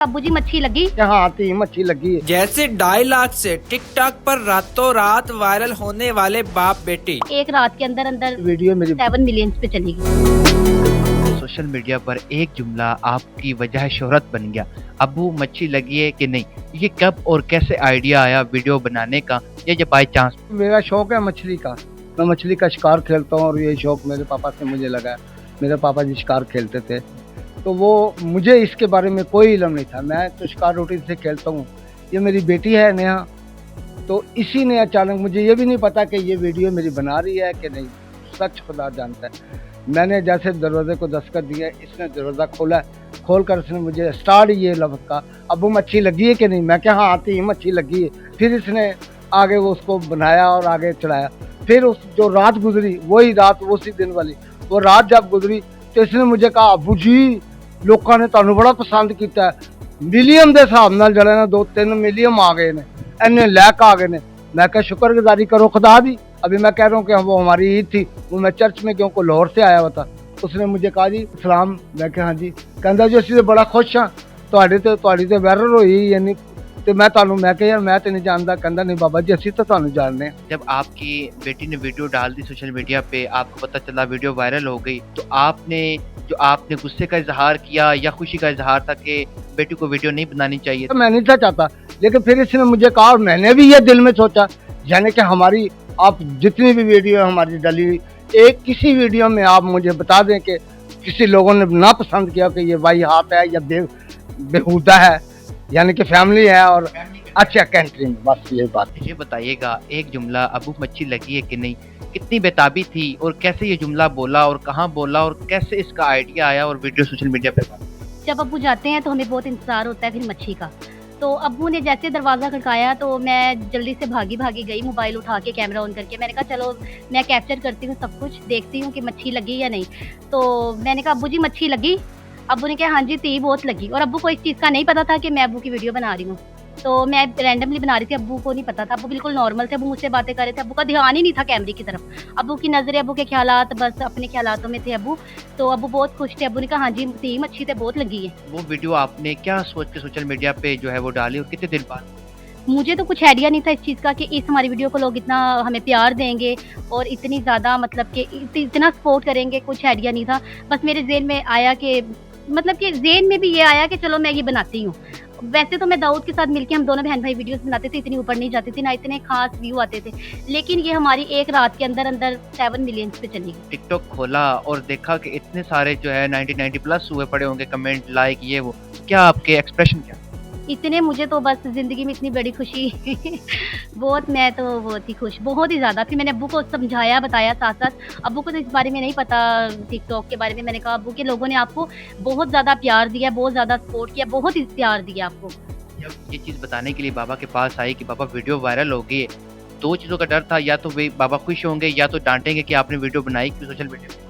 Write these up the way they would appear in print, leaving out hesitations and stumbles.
अब्बू जी मच्छी लगी। हाँ थी मच्छी लगी है। जैसे 2.5 लाख से टिकटॉक पर रातों रात वायरल होने वाले बाप बेटी एक रात के अंदर अंदर वीडियो मेरी 7 मिलियन पे चली गई। सोशल मीडिया पर एक जुमला आपकी वजह शोहरत बन गया। अब्बू मच्छी लगी है कि नहीं, ये कब और कैसे आइडिया आया वीडियो बनाने का, या बाई चांस? मेरा शौक है मछली का, मैं मछली का शिकार खेलता हूँ और ये शौक मेरे पापा से मुझे लगा है। मेरे पापा जी शिकार खेलते थे तो वो मुझे इसके बारे में कोई इल्म नहीं था। मैं तो शिकार रूटीन से खेलता हूँ। ये मेरी बेटी है नेहा, तो इसी ने अचानक, मुझे ये भी नहीं पता कि ये वीडियो मेरी बना रही है कि नहीं, सच खुदा जानता है। मैंने जैसे दरवाजे को दस्तक दिया, इसने दरवाज़ा खोला, खोल कर इसने मुझे स्टार्ट ये लफ्ज़ कहा, अब्बू मच्छी लगी है कि नहीं। मैं क्या हाँ आती ही मच्छी लगी है। फिर इसने आगे वो उसको बनाया और आगे चढ़ाया। फिर उस जो रात गुजरी, वही रात उसी दिन वाली, वो रात जब गुजरी तो इसने मुझे कहा, अब्बू जी लोगों ने तुहानू बड़ा पसंद किया है, मिलियन के हिसाब नाल जड़े ने 2-3 मिलियन आ गए ने, इन्ने लैक आ गए ने। मैं क्या शुक्रगुजारी करो खुदा दी। अभी मैं कह रहा हूँ कि वो हमारी ईद थी, वो मैं चर्च में क्योंकि लाहौर से आया हुआ था। उसने मुझे कहा जी सलाम। मैं क्या हाँ जी। कहता जी असं तो बड़ा खुश हाँ, तुहाडी तो वायरल हुई यानी तो मैं तुहानू, मैं क्या यार मैं तो नहीं जानता। कहता नहीं बाबा जी असं तो तुहानू जानते हैं। जब आपकी बेटी ने वीडियो डाल दी सोशल मीडिया पे, आपको पता चला वीडियो वायरल हो गई, तो आपने गुस्से का इजहार किया या खुशी का इजहार था कि बेटी को वीडियो नहीं बनानी चाहिए? तो मैं नहीं था चाहता, लेकिन फिर इसने मुझे कहा और मैंने भी ये दिल में सोचा, यानी कि हमारी आप जितनी भी वीडियो हमारी डली हुई, एक किसी वीडियो में आप मुझे बता दें कि किसी लोगों ने ना पसंद किया कि ये वाही हाथ है या बेहुदा है, यानी कि फैमिली है और अच्छा कैंटरिंग, बस ये बात। ये बताइएगा, एक जुमला अब्बू मच्छी लगी है कि नहीं, कितनी बेताबी थी और कैसे ये जुमला बोला और कहाँ बोला और कैसे इसका आइडिया आया और वीडियो सोशल मीडिया पे? जब अब्बू जाते हैं तो हमें बहुत इंतजार होता है फिर मच्छी का। तो अब्बू ने जैसे दरवाज़ा खड़काया तो मैं जल्दी से भागी गई, मोबाइल उठा के कैमरा ऑन करके। मैंने कहा चलो मैं कैप्चर करती हूँ सब कुछ, देखती हूँ कि मच्छी लगी या नहीं। तो मैंने कहा अब्बू जी मच्छी लगी। अब्बू ने कहा हाँ जी थी बहुत लगी। और अब्बू को इस चीज़ का नहीं पता था कि मैं अब्बू की वीडियो बना रही हूँ, तो मैं रैंडमली बना रही थी, अब्बू को नहीं पता था। अब्बू बिल्कुल नॉर्मल थे, अब्बू मुझसे बातें कर रहे थे, अब्बू का ध्यान ही नहीं था कैमरे की तरफ। अब्बू की नज़रें, अब्बू के ख्यालात बस अपने ख्यालातों में थे अब्बू। तो अब्बू बहुत खुश थे। अब्बू ने कहा हाँ जी थी मच्छी तो बहुत लगी है। वो वीडियो आपने क्या सोच के सोशल मीडिया पे जो है वो डाली और कितने दिन बाद? मुझे तो कुछ आइडिया नहीं था इस चीज़ का कि इस हमारी वीडियो को लोग इतना हमें प्यार देंगे और इतनी ज़्यादा मतलब कि इतना सपोर्ट करेंगे, कुछ आइडिया नहीं था। बस मेरे ज़हन में आया कि मतलब कि ज़हन में भी ये आया कि चलो मैं ये बनाती हूँ। वैसे तो मैं दाऊद के साथ मिलके हम दोनों बहन भाई वीडियोस बनाते थे, इतनी ऊपर नहीं जाती थी, ना इतने खास व्यू आते थे, लेकिन ये हमारी एक रात के अंदर अंदर 7 मिलियन पे चली गई। टिकटॉक खोला और देखा कि इतने सारे जो है 90 प्लस हुए पड़े होंगे कमेंट, लाइक, ये वो, क्या आपके एक्सप्रेशन क्या? इतने मुझे तो बस ज़िंदगी में इतनी बड़ी खुशी बहुत, मैं तो बहुत ही खुश, बहुत ही ज़्यादा। फिर मैंने अब्बू को समझाया, बताया साथ-साथ। अब्बू को तो इस बारे में नहीं पता टिकटॉक के बारे में। मैंने कहा अब्बू के लोगों ने आपको बहुत ज़्यादा प्यार दिया, बहुत ज़्यादा सपोर्ट किया, बहुत ही प्यार दिया आपको। जब ये चीज़ बताने के लिए बाबा के पास आई कि बाबा वीडियो वायरल हो गई है, 2 चीज़ों का डर था, या तो वे बाबा खुश होंगे या तो डांटेंगे कि आपने वीडियो बनाई क्यों सोशल मीडिया पे?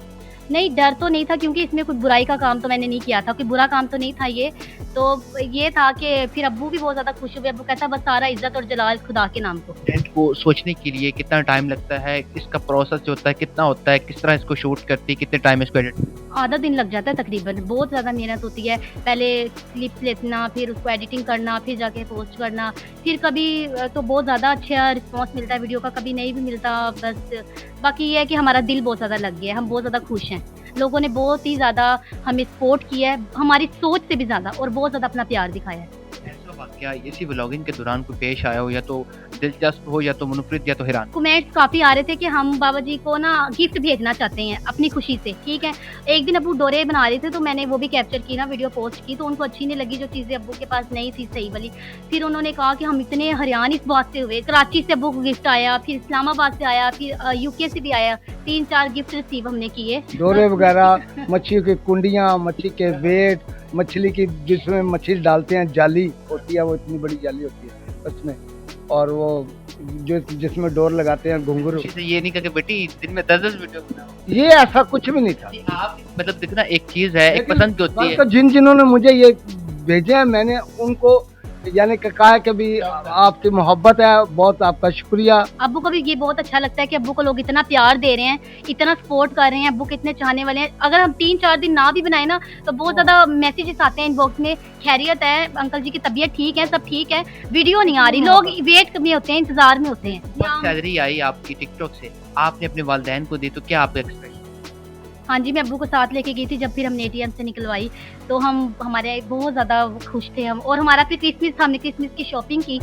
नहीं, डर तो नहीं था क्योंकि इसमें कोई बुराई का काम तो मैंने नहीं किया था, कोई बुरा काम तो नहीं था ये। तो ये था कि फिर अब्बू भी बहुत ज़्यादा खुश हुए। अब्बू कहता बस सारा इज़्ज़त और जलाल खुदा के नाम को। कंटेंट को सोचने के लिए कितना टाइम लगता है, इसका प्रोसेस जो होता है कितना होता है, किस तरह इसको शूट करती है, कितने टाइम इसको एडिट? आधा दिन लग जाता है तकरीबन। बहुत ज़्यादा मेहनत होती है, पहले क्लिप्स लेना, फिर उसको एडिटिंग करना, फिर जाके पोस्ट करना। फिर कभी तो बहुत ज़्यादा अच्छा रिस्पॉन्स मिलता है वीडियो का, कभी नहीं भी मिलता। बस बाकी ये है कि हमारा दिल बहुत ज़्यादा लग गया है, हम बहुत ज़्यादा खुश हैं। लोगों ने बहुत ही ज़्यादा हमें सपोर्ट किया है, हमारी सोच से भी ज़्यादा, और बहुत ज़्यादा अपना प्यार दिखाया है। ऐसा वाकया इसी व्लॉगिंग के दौरान कोई पेश आया हो, या तो दिलचस्प हो या तो मुनफरिद या तो हैरान? कमेंट्स काफ़ी आ रहे थे कि हम बाबा जी को ना गिफ्ट भेजना चाहते हैं अपनी खुशी से, ठीक है। एक दिन अब्बू डोरे बना रहे थे तो मैंने वो भी कैप्चर की ना, वीडियो पोस्ट की, तो उनको अच्छी नहीं लगी जो चीज़ें अब्बू के पास नहीं थी सही वाली। फिर उन्होंने कहा कि हम इतने हैरान इस बात से हुए। कराची से अब्बू को गिफ्ट आया, फिर इस्लामाबाद से आया, फिर यूके से भी आया। 3-4 गिफ्ट रिसीव हमने किए, डोरे वगैरह, मच्छी की कुंडियाँ, मच्छी के वेट, मछली की जिसमें मछली डालते हैं जाली होती है, वो इतनी बड़ी जाली होती है उसमें, और वो जो जिसमें डोर लगाते हैं घुंघरू। ये नहीं कहा कि बेटी दिन में 10 वीडियो बनाओ, ये ऐसा कुछ भी नहीं था। आप मतलब देखना एक चीज है, एक पसंद जो होती है। तो जिन्होंने मुझे ये भेजे हैं, मैंने उनको यानी कि कहा है कि भी आपकी मोहब्बत है, बहुत आपका शुक्रिया। अब्बू को भी ये बहुत अच्छा लगता है कि अब्बू को लोग इतना प्यार दे रहे हैं, इतना सपोर्ट कर रहे हैं, अब्बू कितने चाहने वाले हैं। अगर हम 3-4 दिन ना भी बनाए ना तो बहुत ज्यादा मैसेजेस आते हैं इनबॉक्स में, खैरियत है, अंकल जी की तबीयत ठीक है, सब ठीक है, वीडियो नहीं आ रही, लोग वेट में होते हैं, इंतजार में होते हैं। बहुत सैलरी आई आपकी टिकटॉक से, आपने अपने वालिदैन को दी, तो क्या आप एक्सपेक्ट? हाँ जी, मैं अब्बू को साथ लेके गई थी जब फिर हमने ATM से निकलवाई, तो हम हमारे बहुत ज़्यादा खुश थे हम, और हमारा फिर क्रिसमस, हमने क्रिसमस की शॉपिंग की।